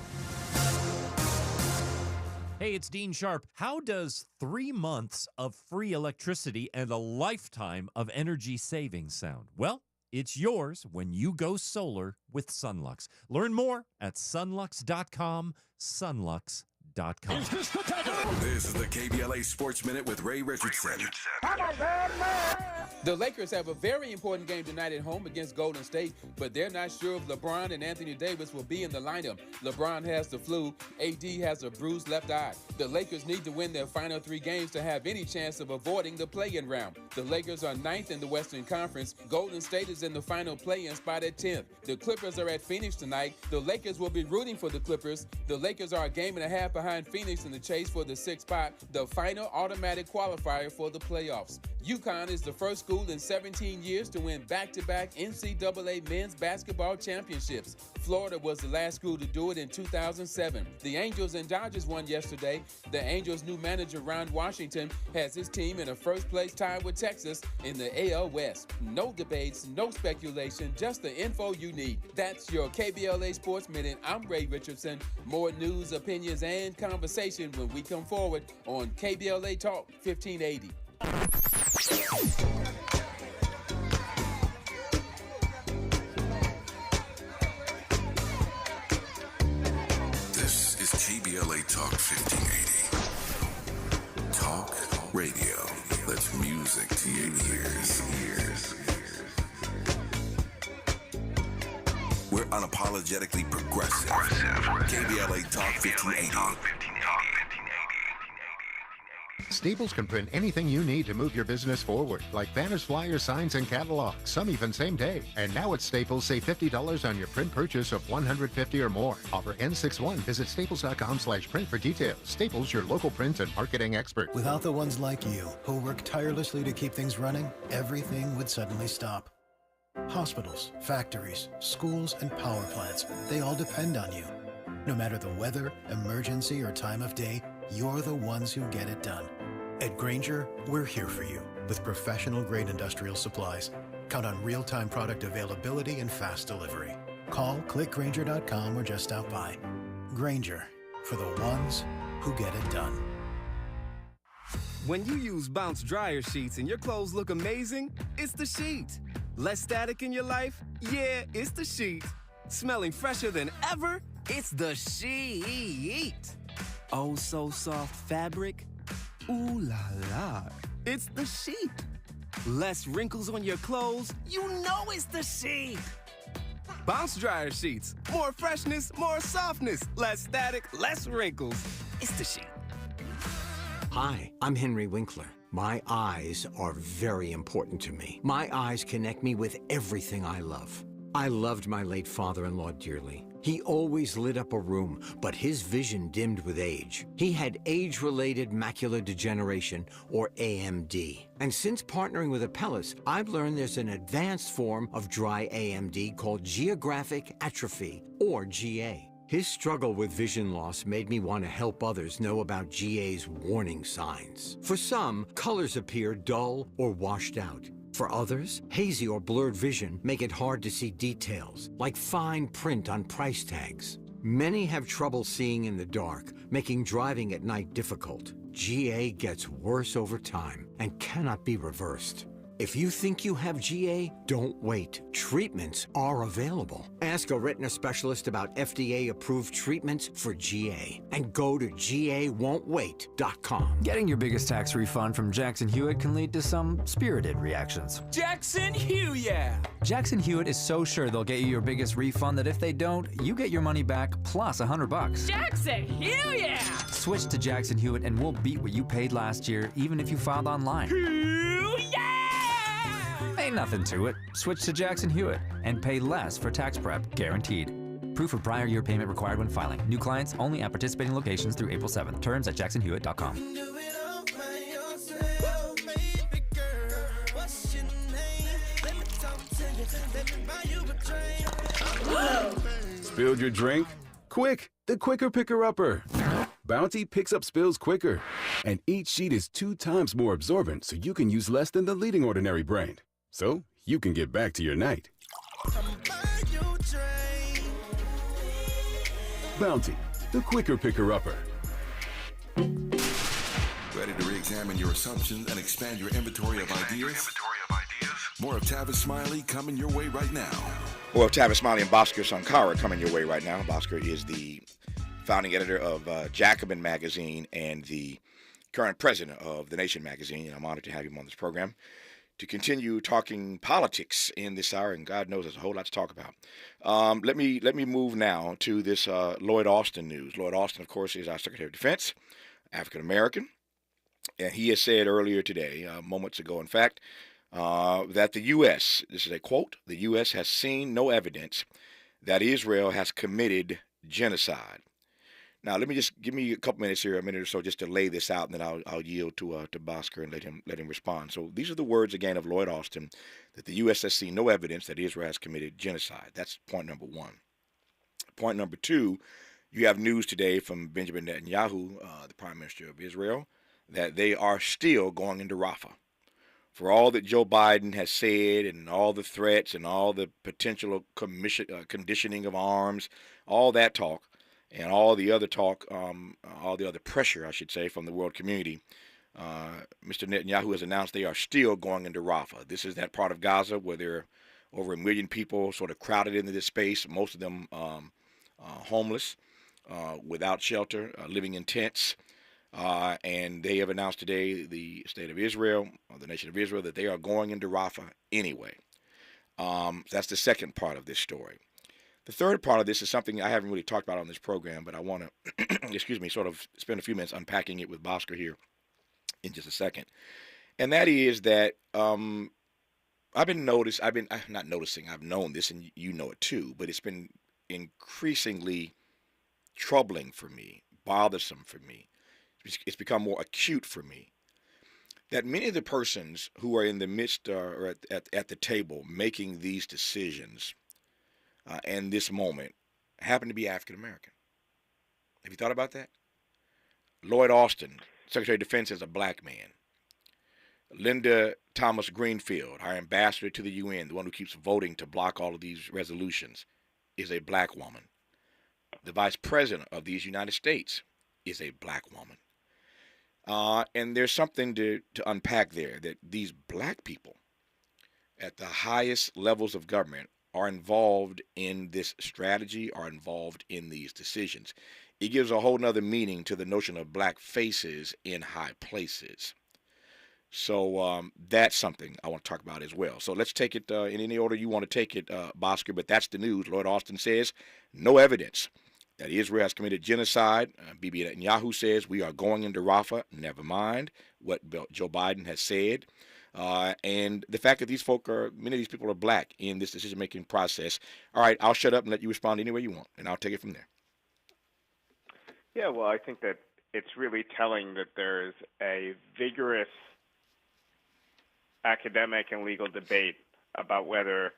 Hey, it's Dean Sharp. How does 3 months of free electricity and a lifetime of energy savings sound? Well, it's yours when you go solar with Sunlux. Learn more at sunlux.com, sunlux.com.
This is the KBLA Sports Minute with Ray Richardson.
The Lakers have a very important game tonight at home against Golden State, but they're not sure if LeBron and Anthony Davis will be in the lineup. LeBron has the flu. AD has a bruised left eye. The Lakers need to win their final 3 games to have any chance of avoiding the play-in round. The Lakers are 9th in the Western Conference. Golden State is in the final play-in spot at 10th. The Clippers are at Phoenix tonight. The Lakers will be rooting for the Clippers. The Lakers are a game and a half behind Phoenix in the chase for the 6th spot, the final automatic qualifier for the playoffs. UConn is the first school in 17 years to win back-to-back NCAA men's basketball championships. Florida was the last school to do it in 2007. The Angels and Dodgers won yesterday. The Angels' new manager, Ron Washington, has his team in a first-place tie with Texas in the AL West. No debates, no speculation, just the info you need. That's your KBLA Sports Minute. I'm Ray Richardson. More news, opinions, and conversation when we come forward on KBLA Talk 1580.
This is KBLA Talk 1580. Talk radio. That's music to your ears. We're unapologetically progressive. KBLA Talk 1580.
Staples can print anything you need to move your business forward, like banners, flyers, signs, and catalogs, some even same day. And now at Staples, save $50 on your print purchase of $150 or more. Offer N61. Visit staples.com/print for details. Staples, your local print and marketing expert.
Without the ones like you, who work tirelessly to keep things running, everything would suddenly stop. Hospitals, factories, schools, and power plants, they all depend on you. No matter the weather, emergency, or time of day, you're the ones who get it done. At Grainger, we're here for you with professional-grade industrial supplies. Count on real-time product availability and fast delivery. Call, click Grainger.com, or just stop by. Grainger, for the ones who get it done.
When you use Bounce dryer sheets and your clothes look amazing, it's the sheet. Less static in your life? Yeah, it's the sheet. Smelling fresher than ever? It's the sheet. Oh, so soft fabric? Ooh la la. It's the sheet. Less wrinkles on your clothes? You know it's the sheet. Bounce dryer sheets. More freshness, more softness. Less static, less wrinkles. It's the sheet.
Hi, I'm Henry Winkler. My eyes are very important to me. My eyes connect me with everything I love. I loved my late father-in-law dearly. He always lit up a room, but his vision dimmed with age. He had age-related macular degeneration, or AMD. And since partnering with Apellis, I've learned there's an advanced form of dry AMD called geographic atrophy, or GA. His struggle with vision loss made me want to help others know about GA's warning signs. For some, colors appear dull or washed out. For others, hazy or blurred vision make it hard to see details, like fine print on price tags. Many have trouble seeing in the dark, making driving at night difficult. GA gets worse over time and cannot be reversed. If you think you have GA, don't wait. Treatments are available. Ask a retina specialist about FDA-approved treatments for GA and go to GAWon'tWait.com.
Getting your biggest tax refund from Jackson Hewitt can lead to some spirited reactions.
Jackson Hewitt!
Jackson Hewitt is so sure they'll get you your biggest refund that if they don't, you get your money back plus $100.
Jackson Hewitt!
Switch to Jackson Hewitt and we'll beat what you paid last year, even if you filed online. Ain't nothing to it. Switch to Jackson Hewitt and pay less for tax prep, guaranteed. Proof of prior year payment required when filing. New clients only at participating locations through April 7th. Terms at jacksonhewitt.com.
Spilled your drink? Quick, the quicker picker-upper. Bounty picks up spills quicker, and each sheet is 2 times more absorbent, so you can use less than the leading ordinary brand. So you can get back to your night. Bounty, the quicker picker-upper.
Ready to re-examine your assumptions and expand your inventory of ideas? More of Tavis Smiley coming your way right now.
Well, Tavis Smiley and Bhaskar Sunkara coming your way right now. Bhaskar is the founding editor of Jacobin magazine and the current president of The Nation magazine. And I'm honored to have him on this program to continue talking politics in this hour, and God knows there's a whole lot to talk about. Let me move now to this Lloyd Austin news. Lloyd Austin, of course, is our Secretary of Defense, African-American, and he has said earlier today, moments ago, in fact, that the U.S., this is a quote, the U.S. has seen no evidence that Israel has committed genocide. Now, let me just give me a couple minutes here, a minute or so, just to lay this out, and then I'll yield to Bhaskar and let him respond. So these are the words again of Lloyd Austin, that the U.S. has seen no evidence that Israel has committed genocide. That's point number one. Point number two, you have news today from Benjamin Netanyahu, the Prime Minister of Israel, that they are still going into Rafah. For all that Joe Biden has said and all the threats and all the potential conditioning of arms, all that talk, and all the other talk, all the other pressure, I should say, from the world community, Mr. Netanyahu has announced they are still going into Rafah. This is that part of Gaza where there are over 1 million people sort of crowded into this space, most of them homeless, without shelter, living in tents. And they have announced today, the state of Israel, or the nation of Israel, that they are going into Rafah anyway. That's the second part of this story. The third part of this is something I haven't really talked about on this program, but I want to, sort of spend a few minutes unpacking it with Bhaskar here. in just a second. And that is that I've known this, and you know it too, but it's been increasingly troubling for me, bothersome for me. It's become more acute for me that many of the persons who are in the midst or at the table making these decisions and this moment happen to be African American. Have you thought about that? Lloyd Austin, Secretary of Defense, is a black man. Linda Thomas Greenfield, our ambassador to the UN, the one who keeps voting to block all of these resolutions, is a black woman. The Vice President of these United States is a black woman. And there's something to unpack there, that these black people at the highest levels of government are involved in this strategy, are involved in these decisions. It gives a whole nother meaning to the notion of black faces in high places. So that's something I want to talk about as well. So let's take it in any order you want to take it, Bhaskar, but that's the news. Lloyd Austin says no evidence that Israel has committed genocide. Bibi Netanyahu says we are going into Rafah. Never mind what Joe Biden has said. And the fact that many of these people are black in this decision-making process. All right, I'll shut up and let you respond any way you want, and I'll take it from there.
Yeah, well, I think that it's really telling that there's a vigorous academic and legal debate about whether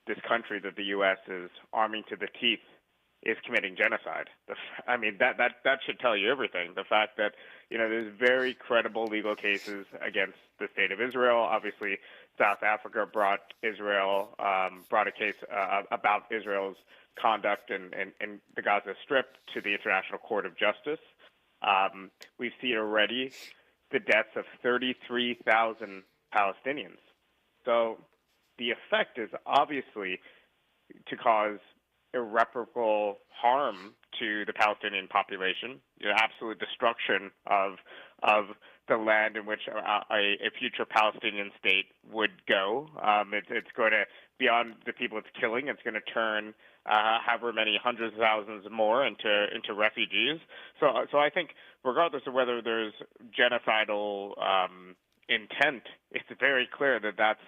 this country that the U.S. is arming to the teeth is committing genocide. I mean, that should tell you everything. The fact that, there's very credible legal cases against the state of Israel. Obviously, South Africa brought a case about Israel's conduct in the Gaza Strip to the International Court of Justice. We've seen already the deaths of 33,000 Palestinians. So the effect is obviously to cause irreparable harm to the Palestinian population, absolute destruction of the land in which a future Palestinian state would go. It's going to, beyond the people it's killing, it's going to turn however many hundreds of thousands more into refugees. So I think regardless of whether there's genocidal intent, it's very clear that that's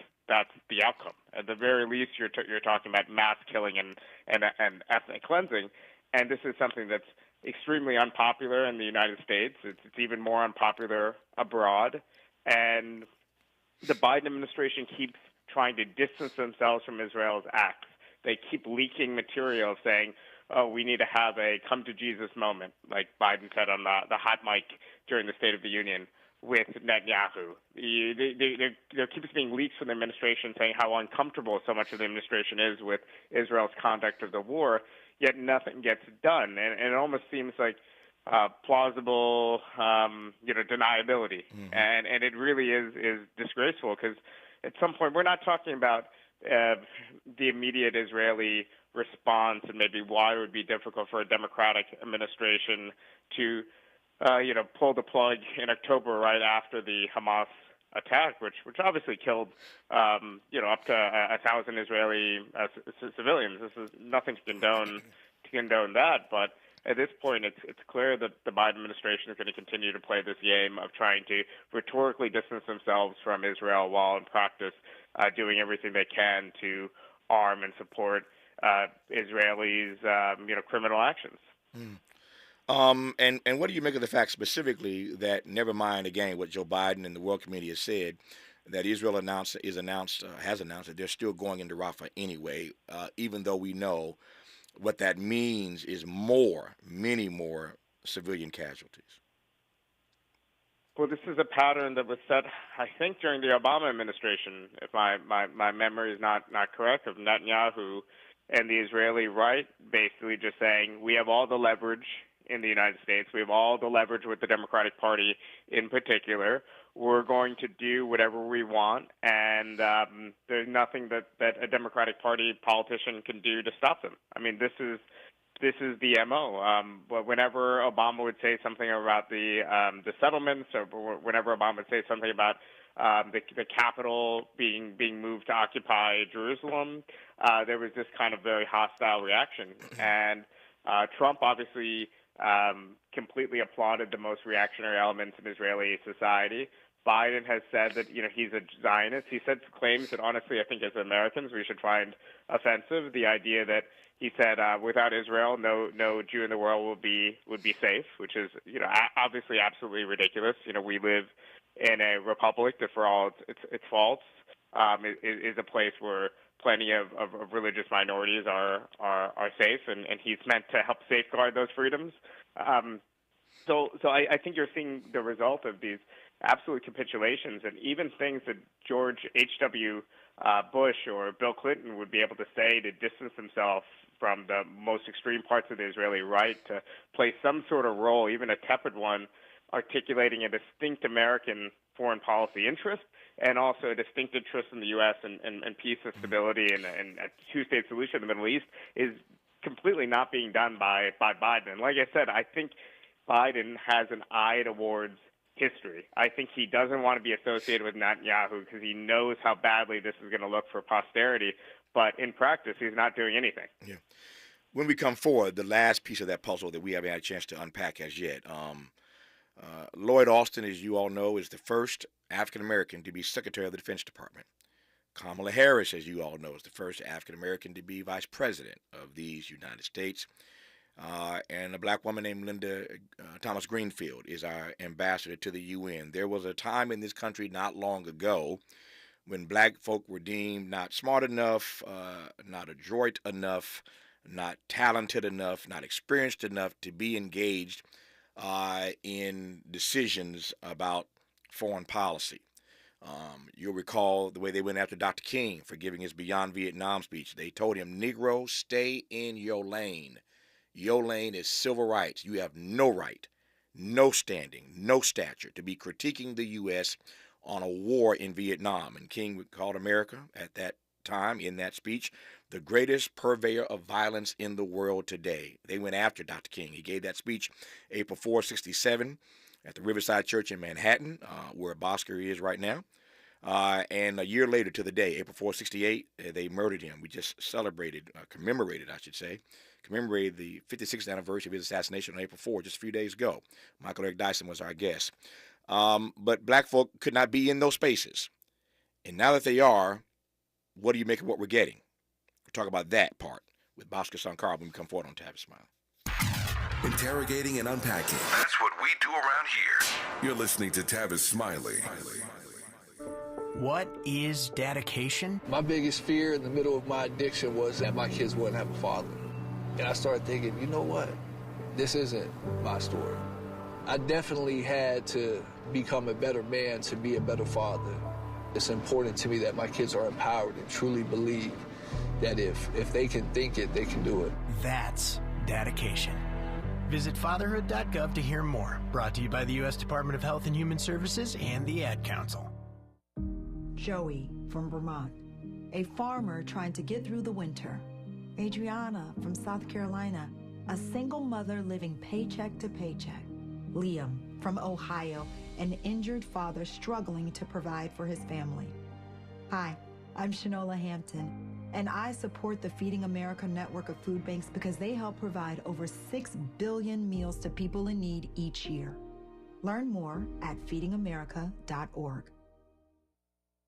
the outcome. At the very least, you're talking about mass killing and ethnic cleansing, and this is something that's extremely unpopular in the United States. It's even more unpopular abroad, and the Biden administration keeps trying to distance themselves from Israel's acts. They keep leaking material saying, "Oh, we need to have a come to Jesus moment," like Biden said on the hot mic during the State of the Union with Netanyahu. There keeps being leaks from the administration saying how uncomfortable so much of the administration is with Israel's conduct of the war, yet nothing gets done. And it almost seems like plausible, deniability. Mm-hmm. And it really is disgraceful, because at some point we're not talking about the immediate Israeli response and maybe why it would be difficult for a Democratic administration to pull the plug in October right after the Hamas attack, which obviously killed, up to 1,000 Israeli civilians. This is nothing to condone that, but at this point, it's clear that the Biden administration is going to continue to play this game of trying to rhetorically distance themselves from Israel while in practice doing everything they can to arm and support Israelis' criminal actions.
Mm. And what do you make of the fact specifically that, never mind again what Joe Biden and the world community has said, that Israel has announced that they're still going into Rafah anyway, even though we know what that means is many more civilian casualties?
Well, this is a pattern that was set, I think, during the Obama administration, if my memory is not correct, of Netanyahu and the Israeli right basically just saying, we have all the leverage in the United States. We have all the leverage with the Democratic Party in particular. We're going to do whatever we want, and there's nothing that a Democratic Party politician can do to stop them. I mean, this is the MO. But whenever Obama would say something about the settlements, or whenever Obama would say something about the capital being moved to occupy Jerusalem, there was this kind of very hostile reaction. And Trump obviously completely applauded the most reactionary elements in Israeli society. Biden has said that, he's a Zionist. He said claims that, honestly, I think as Americans we should find offensive. The idea that he said without Israel, no Jew in the world would be safe, which is, obviously absolutely ridiculous. We live in a republic that, for all its faults, is a place where plenty of religious minorities are safe, and he's meant to help safeguard those freedoms. So I think you're seeing the result of these absolute capitulations, and even things that George H.W. Bush or Bill Clinton would be able to say to distance themselves from the most extreme parts of the Israeli right, to play some sort of role, even a tepid one, articulating a distinct American foreign policy interest and also a distinct interest in the U.S. and peace and stability and a two-state solution in the Middle East is completely not being done by Biden. And like I said, I think Biden has an eye towards history. I think he doesn't want to be associated with Netanyahu because he knows how badly this is going to look for posterity. But in practice, he's not doing anything.
Yeah. When we come forward, the last piece of that puzzle that we haven't had a chance to unpack as yet, Lloyd Austin, as you all know, is the first African-American to be Secretary of the Defense Department. Kamala Harris, as you all know, is the first African-American to be Vice President of these United States. And a black woman named Linda Thomas Greenfield is our ambassador to the UN. There was a time in this country not long ago when black folk were deemed not smart enough, not adroit enough, not talented enough, not experienced enough to be engaged in decisions about foreign policy. You'll recall the way they went after Dr. King for giving his Beyond Vietnam speech. They told him, Negro, stay in your lane. Your lane is civil rights. You have no right, no standing, no stature to be critiquing the U.S. on a war in Vietnam. And King called America at that time in that speech the greatest purveyor of violence in the world today. They went after Dr. King. He gave that speech April 4, 1967 at the Riverside Church in Manhattan, where Bhaskar is right now. And a year later to the day, April 4, 1968, they murdered him. We just commemorated the 56th anniversary of his assassination on April 4, just a few days ago. Michael Eric Dyson was our guest. But black folk could not be in those spaces. And now that they are, what do you make of what we're getting? We'll talk about that part with Bhaskar Sunkara when we come forward on Tavis, Smiley.
Interrogating and unpacking. That's what we do around here. You're listening to Tavis Smiley.
What is dedication?
My biggest fear in the middle of my addiction was that my kids wouldn't have a father. And I started thinking, you know what? This isn't my story. I definitely had to become a better man to be a better father. It's important to me that my kids are empowered and truly believe that if they can think it, they can do it.
That's dedication. Visit fatherhood.gov to hear more. Brought to you by the U.S. Department of Health and Human Services and the Ad Council.
Joey from Vermont, a farmer trying to get through the winter. Adriana from South Carolina, a single mother living paycheck to paycheck. Liam from Ohio, an injured father struggling to provide for his family. Hi, I'm Shanola Hampton, and I support the Feeding America network of food banks because they help provide over 6 billion meals to people in need each year. Learn more at feedingamerica.org.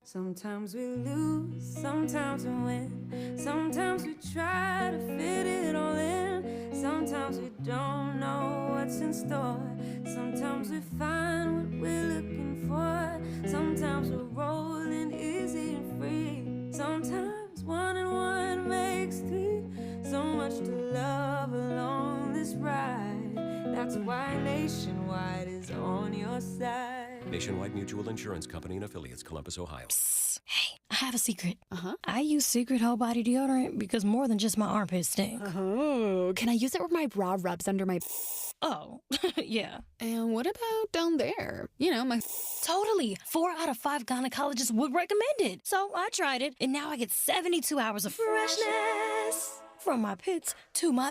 Sometimes we lose, sometimes we win. Sometimes we try to fit it all in. Sometimes we don't know what's in store. Sometimes we find what we're looking for. Sometimes we're rolling easy and free. Sometimes 1 and 1 makes 3. So much to love along this ride. That's why Nationwide is on your side.
Nationwide Mutual Insurance Company and Affiliates, Columbus, Ohio.
Psst. Hey, I have a secret. I use Secret Whole Body Deodorant because more than just my armpits stink.
Oh, can I use it where my bra rubs under my...
Oh, yeah.
And what about down there? You know, my...
Totally. 4 out of 5 gynecologists would recommend it. So I tried it, and now I get 72 hours of freshness from my pits to my...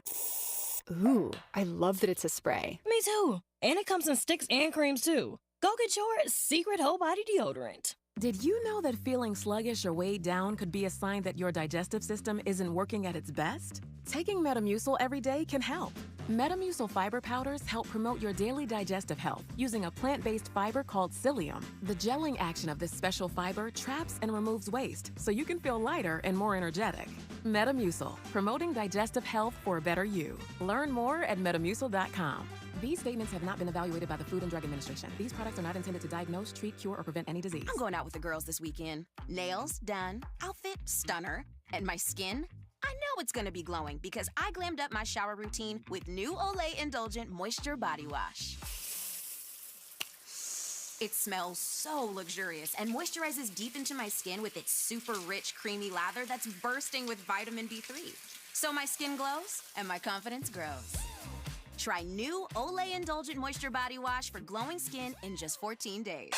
Ooh, I love that it's a spray.
Me too. And it comes in sticks and creams too. Go get your Secret Whole Body Deodorant.
Did you know that feeling sluggish or weighed down could be a sign that your digestive system isn't working at its best? Taking Metamucil every day can help. Metamucil fiber powders help promote your daily digestive health using a plant-based fiber called psyllium. The gelling action of this special fiber traps and removes waste so you can feel lighter and more energetic. Metamucil, promoting digestive health for a better you. Learn more at metamucil.com. These statements have not been evaluated by the Food and Drug Administration. These products are not intended to diagnose, treat, cure, or prevent any disease.
I'm going out with the girls this weekend. Nails done, outfit stunner, and my skin, I know it's gonna be glowing because I glammed up my shower routine with new Olay Indulgent Moisture Body Wash. It smells so luxurious and moisturizes deep into my skin with its super rich, creamy lather that's bursting with vitamin B3. So my skin glows and my confidence grows. Try new Olay Indulgent Moisture Body Wash for glowing skin in just 14 days.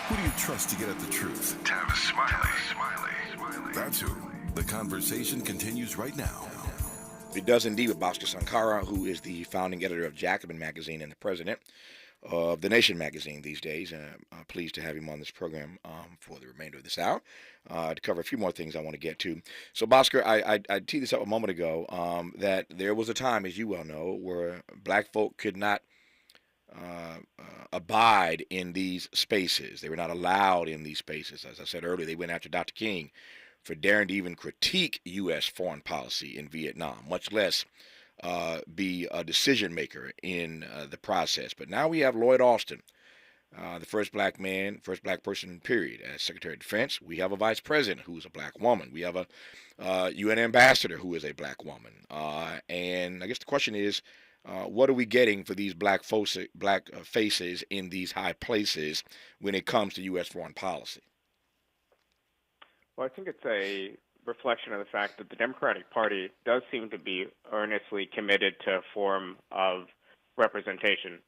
Who do you trust to get at the truth? Tavis Smiley. That's who. The conversation continues right now.
It does indeed with Bhaskar Sunkara, who is the founding editor of Jacobin magazine and the president of The Nation magazine these days. And I'm pleased to have him on this program for the remainder of this hour to cover a few more things I want to get to. So, Bhaskar, I teed this up a moment ago that there was a time, as you well know, where black folk could not abide in these spaces. They were not allowed in these spaces. As I said earlier, they went after Dr. King for daring to even critique U.S. foreign policy in Vietnam, much less be a decision maker in the process. But now we have Lloyd Austin, the first black man, first black person, period, as Secretary of Defense. We have a vice president who's a black woman. We have a UN ambassador who is a black woman. And I guess the question is, what are we getting for these black faces in these high places when it comes to U.S. foreign policy?
Well, I think it's a reflection of the fact that the Democratic Party does seem to be earnestly committed to a form of representation,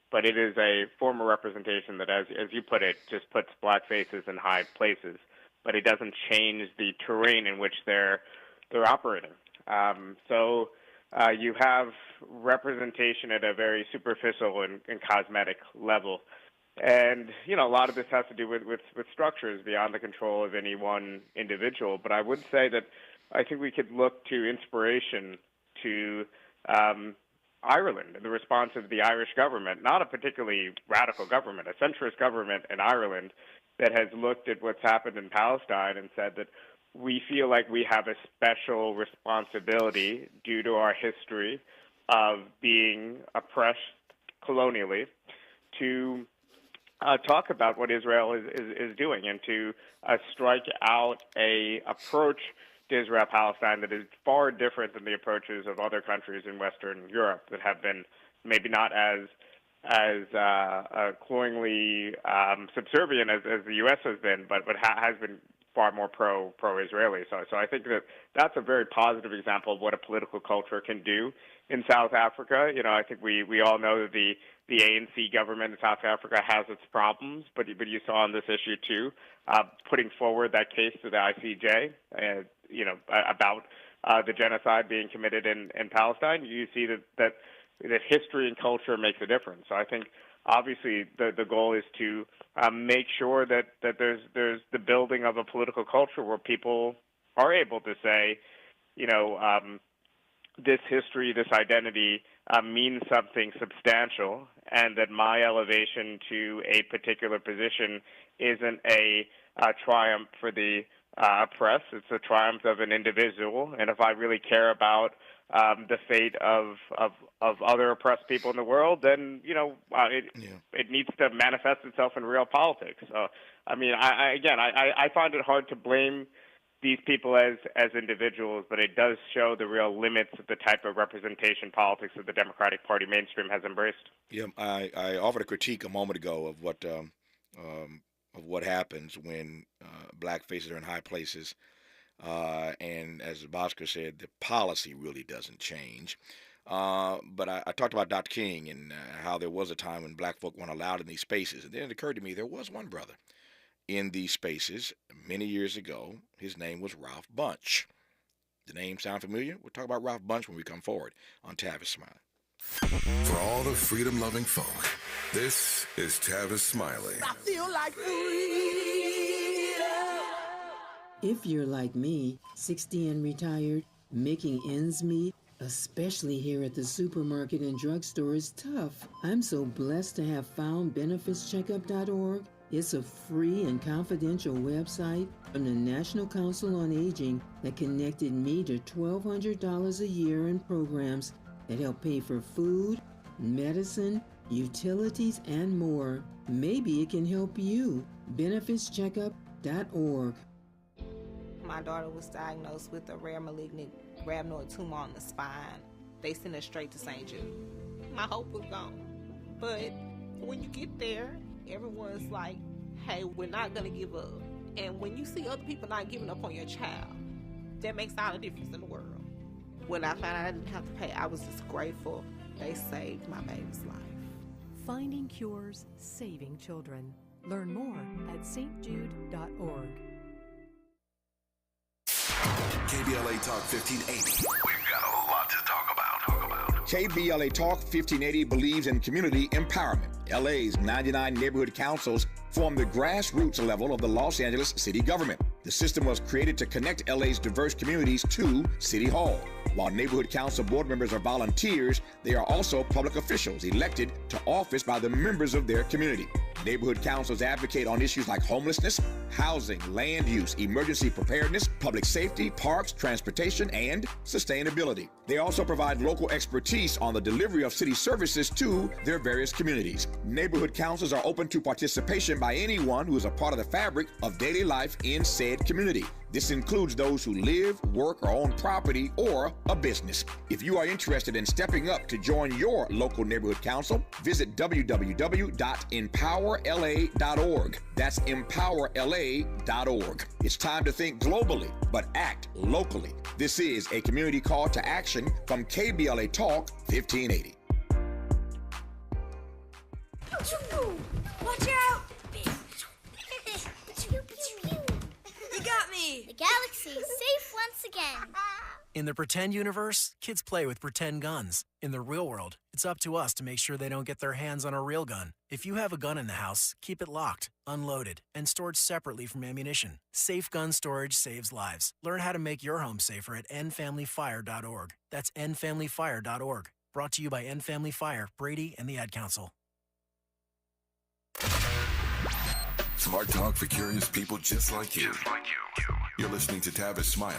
but it is a form of representation that, as you put it, just puts black faces in high places, but it doesn't change the terrain in which they're operating. So you have representation at a very superficial and cosmetic level. And, you know, a lot of this has to do with structures beyond the control of any one individual. But I would say that I think we could look to inspiration to Ireland and the response of the Irish government, not a particularly radical government, a centrist government in Ireland that has looked at what's happened in Palestine and said that we feel like we have a special responsibility due to our history of being oppressed colonially to talk about what Israel is doing and to strike out a approach to Israel-Palestine that is far different than the approaches of other countries in Western Europe that have been maybe not as cloyingly subservient as the U.S. has been, but has been far more pro-Israeli. So I think that's a very positive example of what a political culture can do in South Africa. You know, I think we all know that the ANC government in South Africa has its problems, but you saw on this issue too, putting forward that case to the ICJ, about the genocide being committed in Palestine. You see that history and culture makes a difference. So I think obviously the goal is to make sure that there's the building of a political culture where people are able to say, this history, this identity means something substantial, and that my elevation to a particular position isn't a triumph for the oppressed. It's a triumph of an individual, and if I really care about the fate of other oppressed people in the world, then it needs to manifest itself in real politics. So, I mean, I find it hard to blame these people as individuals, but it does show the real limits of the type of representation politics that the Democratic Party mainstream has embraced.
Yeah, I offered a critique a moment ago of what happens when black faces are in high places. And as Bhaskar said, the policy really doesn't change. But I talked about Dr. King and how there was a time when black folk weren't allowed in these spaces. And then it occurred to me there was one brother in these spaces many years ago. His name was Ralph Bunche. The name sound familiar? We'll talk about Ralph Bunche when we come forward on Tavis Smiley.
For all the freedom-loving folk, this is Tavis Smiley.
I feel like free.
If you're like me, 60 and retired, making ends meet, especially here at the supermarket and drugstore, is tough. I'm so blessed to have found benefitscheckup.org. It's a free and confidential website from the National Council on Aging that connected me to $1,200 a year in programs that help pay for food, medicine, utilities, and more. Maybe it can help you. benefitscheckup.org.
My daughter was diagnosed with a rare malignant rhabdoid tumor on the spine. They sent her straight to St. Jude. My hope was gone. But when you get there, everyone's like, hey, we're not going to give up. And when you see other people not giving up on your child, that makes all the difference in the world. When I found out I didn't have to pay, I was just grateful they saved my baby's life.
Finding cures, saving children. Learn more at stjude.org.
KBLA Talk 1580. We've got a lot to talk about.
KBLA Talk 1580 believes in community empowerment. LA's 99 neighborhood councils form the grassroots level of the Los Angeles city government. The system was created to connect LA's diverse communities to City Hall. While neighborhood council board members are volunteers, they are also public officials elected to office by the members of their community. Neighborhood councils advocate on issues like homelessness, housing, land use, emergency preparedness, public safety, parks, transportation, and sustainability. They also provide local expertise on the delivery of city services to their various communities. Neighborhood councils are open to participation by anyone who is a part of the fabric of daily life in said community. This includes those who live, work, or own property or a business. If you are interested in stepping up to join your local neighborhood council, visit www.empowerla.org. That's empowerla.org. It's time to think globally, but act locally. This is a community call to action from KBLA Talk 1580.
Watch out! You got me!
The galaxy is safe once again.
In the pretend universe, kids play with pretend guns. In the real world, it's up to us to make sure they don't get their hands on a real gun. If you have a gun in the house, keep it locked, unloaded, and stored separately from ammunition. Safe gun storage saves lives. Learn how to make your home safer at endfamilyfire.org. That's endfamilyfire.org. Brought to you by End Family Fire, Brady, and the Ad Council.
Smart talk for curious people just like you. You're listening to Tavis Smiley.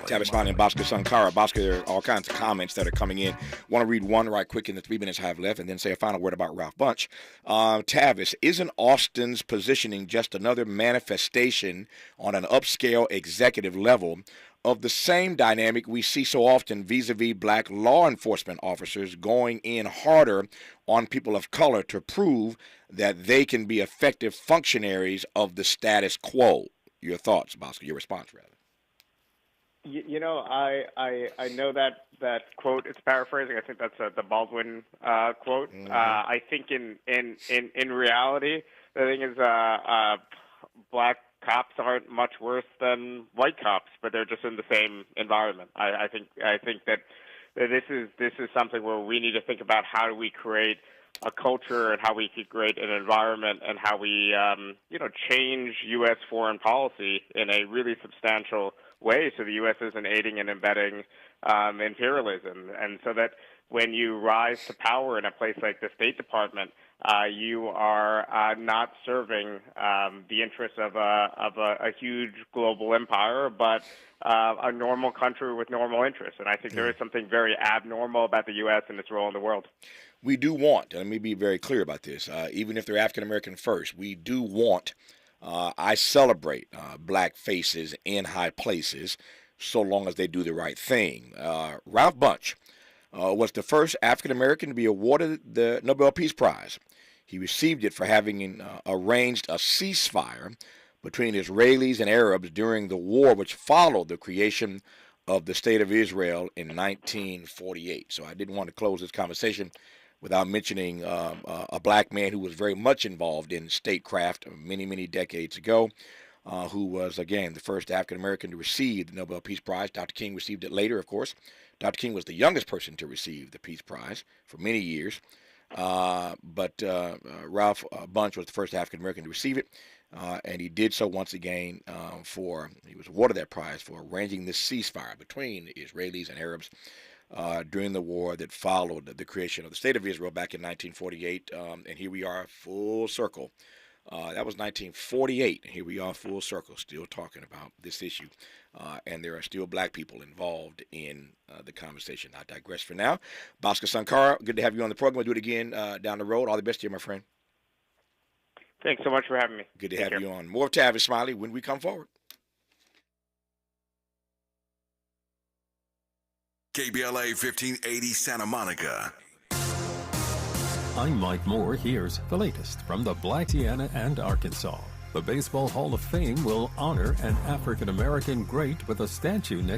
Tavis Smiley and Bhaskar Sunkara. Bhaskar, there are all kinds of comments that are coming in. Want to read one right quick in the 3 minutes I have left and then say a final word about Ralph Bunche. Tavis, isn't Austin's positioning just another manifestation on an upscale executive level of the same dynamic we see so often vis-a-vis black law enforcement officers going in harder on people of color to prove that they can be effective functionaries of the status quo? Your thoughts, Bhaskar, your response, rather.
You know, I know that quote. It's paraphrasing. I think that's the Baldwin quote.
Mm-hmm.
I think in reality, the thing is, black cops aren't much worse than white cops, but they're just in the same environment. I think that this is something where we need to think about how do we create a culture and how we could create an environment and how we change U.S. foreign policy in a really substantial way so the U.S. isn't aiding and abetting imperialism, and so that when you rise to power in a place like the State Department, you are not serving the interests of a huge global empire, but a normal country with normal interests. And I think there is something very abnormal about the U.S. and its role in the world.
We do want, and let me be very clear about this, even if they're African-American first, we do want, I celebrate black faces in high places so long as they do the right thing. Ralph Bunche was the first African-American to be awarded the Nobel Peace Prize. He received it for having arranged a ceasefire between Israelis and Arabs during the war which followed the creation of the State of Israel in 1948. So I didn't want to close this conversation without mentioning a black man who was very much involved in statecraft many, many decades ago, who was, again, the first African-American to receive the Nobel Peace Prize. Dr. King received it later, of course. Dr. King was the youngest person to receive the Peace Prize for many years. But Ralph Bunch was the first African American to receive it, and he did so once again he was awarded that prize for arranging this ceasefire between the Israelis and Arabs during the war that followed the creation of the State of Israel back in 1948. And here we are, full circle. That was 1948, and here we are, full circle, still talking about this issue. And there are still black people involved in the conversation. I digress for now. Bhaskar Sunkara, good to have you on the program. We'll do it again down the road. All the best to you, my friend.
Thanks so much for having me.
Good to have you on. More of Tavis, Smiley, when we come forward.
KBLA 1580 Santa Monica.
I'm Mike Moore. Here's the latest from the Blacksiana and Arkansas. The Baseball Hall of Fame will honor an African-American great with a statue next